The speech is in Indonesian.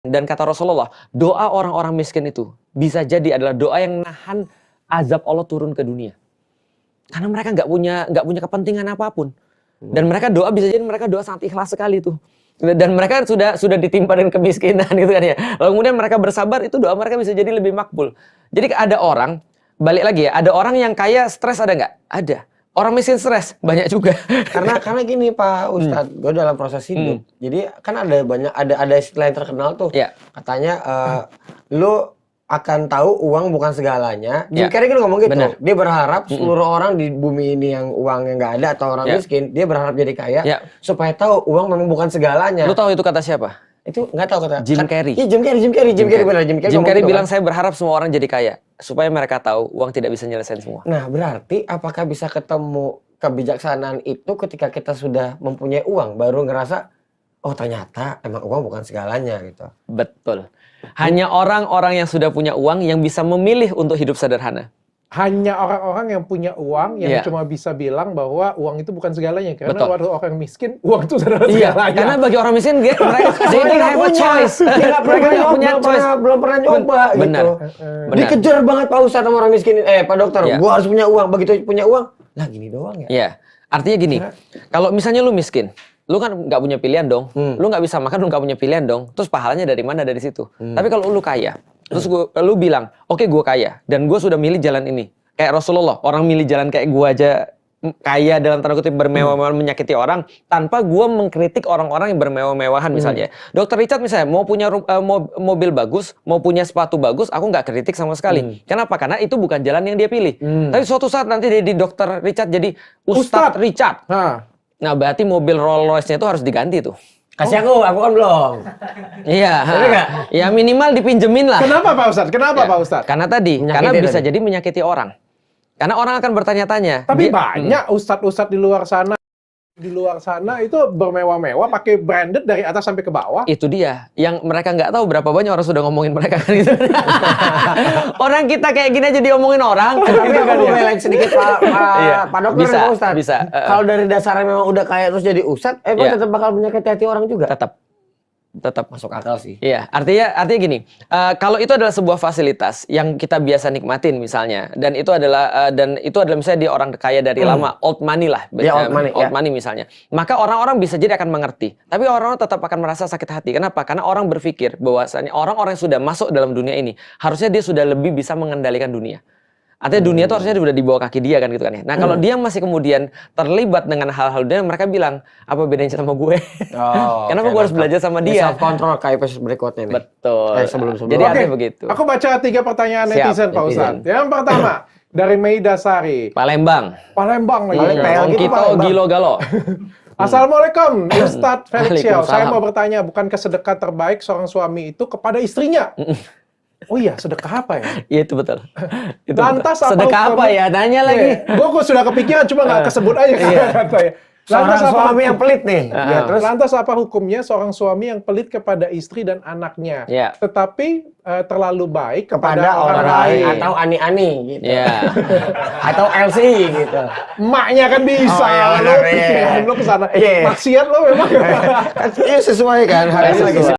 Dan kata Rasulullah, doa orang-orang miskin itu bisa jadi adalah doa yang nahan azab Allah turun ke dunia. Karena mereka nggak punya kepentingan apapun. Dan mereka doa bisa jadi mereka doa sangat ikhlas sekali tuh. Dan mereka sudah ditimpa dengan kemiskinan gitu kan ya. Lalu kemudian mereka bersabar, itu doa mereka bisa jadi lebih makbul. Jadi ada orang, balik lagi ya, ada orang yang kaya stres ada nggak? Ada. Orang miskin stres banyak juga. Karena gini Pak Ustadz, gue dalam proses hidup. Jadi kan ada istilah yang terkenal tuh. Ya. Katanya lu akan tahu uang bukan segalanya. Jim Carrey kan ngomong gitu. Bener. Dia berharap seluruh orang di bumi ini yang uangnya nggak ada atau orang miskin, dia berharap jadi kaya supaya tahu uang memang bukan segalanya. Lu tahu itu kata siapa? Itu nggak tahu kata Jim Carrey. Iya Jim Carrey benar. Jim Carrey bilang saya berharap semua orang jadi kaya supaya mereka tahu uang tidak bisa nyelesain semua. Nah, berarti apakah bisa ketemu kebijaksanaan itu ketika kita sudah mempunyai uang baru ngerasa oh ternyata emang uang bukan segalanya gitu. Betul. Hanya orang-orang yang sudah punya uang yang bisa memilih untuk hidup sederhana. Hanya orang-orang yang punya uang yang cuma bisa bilang bahwa uang itu bukan segalanya. Karena waktu orang miskin, uang itu adalah segalanya. Karena bagi orang miskin, mereka don't have a choice. Mereka nggak punya choice. Belum pernah nyoba Benar. gitu. Dikejar banget Pak Ustadz sama orang miskin. Pak dokter, gua harus punya uang. Begitu punya uang, lah gini doang ya. Iya. Artinya gini, kalau misalnya lu miskin, lu kan nggak punya pilihan dong. Lu nggak bisa makan, lu nggak punya pilihan dong. Terus pahalanya dari mana? Dari situ. Tapi kalau lu kaya, terus lu bilang, oke gue kaya, dan gue sudah milih jalan ini. Kayak Rasulullah, orang milih jalan kayak gue aja kaya dalam tanda kutip bermewah-mewahan menyakiti orang, tanpa gue mengkritik orang-orang yang bermewah-mewahan misalnya. Dr. Richard misalnya, mau punya mobil bagus, mau punya sepatu bagus, aku nggak kritik sama sekali. Kenapa? Karena itu bukan jalan yang dia pilih. Tapi suatu saat nanti dia di Dr. Richard jadi Ustadz Richard. Nah berarti mobil Rolls Royce-nya itu harus diganti tuh. Kasih aku kan belum. Iya. Ya minimal dipinjemin lah. Kenapa Pak Ustadz? Pak Ustadz? Karena karena bisa jadi menyakiti orang. Karena orang akan bertanya-tanya. Tapi banyak ustadz-ustadz di luar sana itu bermewah-mewah, pakai branded dari atas sampai ke bawah. Itu dia. Yang mereka nggak tahu berapa banyak orang sudah ngomongin mereka kan gitu. Orang kita kayak gini aja diomongin orang. Tapi aku mau belain sedikit Pak dokter dan Pak Ustadz. Bisa. Kalau dari dasarnya memang udah kaya terus jadi ustadz, tetap bakal menyakiti hati orang juga. Tetap masuk akal sih. Iya, artinya gini, kalau itu adalah sebuah fasilitas yang kita biasa nikmatin misalnya, dan itu adalah misalnya dia orang kaya dari lama, old money lah, old money misalnya, maka orang-orang bisa jadi akan mengerti, tapi orang-orang tetap akan merasa sakit hati. Kenapa? Karena orang berpikir bahwasanya orang-orang yang sudah masuk dalam dunia ini harusnya dia sudah lebih bisa mengendalikan dunia. Artinya dunia itu harusnya udah di bawah kaki dia kan gitu kan ya. Nah kalau dia masih kemudian terlibat dengan hal-hal dunia, mereka bilang, apa bedanya sama gue? Kenapa gue harus belajar sama dia? Self control kayak episode berikutnya nih. Betul. Sebelum. Jadi artinya begitu. Aku baca 3 pertanyaan netizen Pak Ustadz. Yang pertama, dari Meida Sari. Palembang lagi. Kita Gilo Galo. Assalamualaikum, Ustadz Felix Xiao. Saya mau bertanya, bukankah sedekah terbaik seorang suami itu kepada istrinya? Oh iya, sedekah apa ya? Iya itu betul. Lantas apa sedekah apa ya? Tanya lagi. Gue sudah kepikiran, cuma nggak kesebut aja katanya. Lantas suami yang pelit nih. Terus lantas apa hukumnya seorang suami yang pelit kepada istri dan anaknya, tetapi terlalu baik kepada orang lain atau ani-ani gitu, atau LC gitu. Emaknya kan bisa. Lo kesana. Maksiat lo memang. Iya sesuai kan. Harus lagi.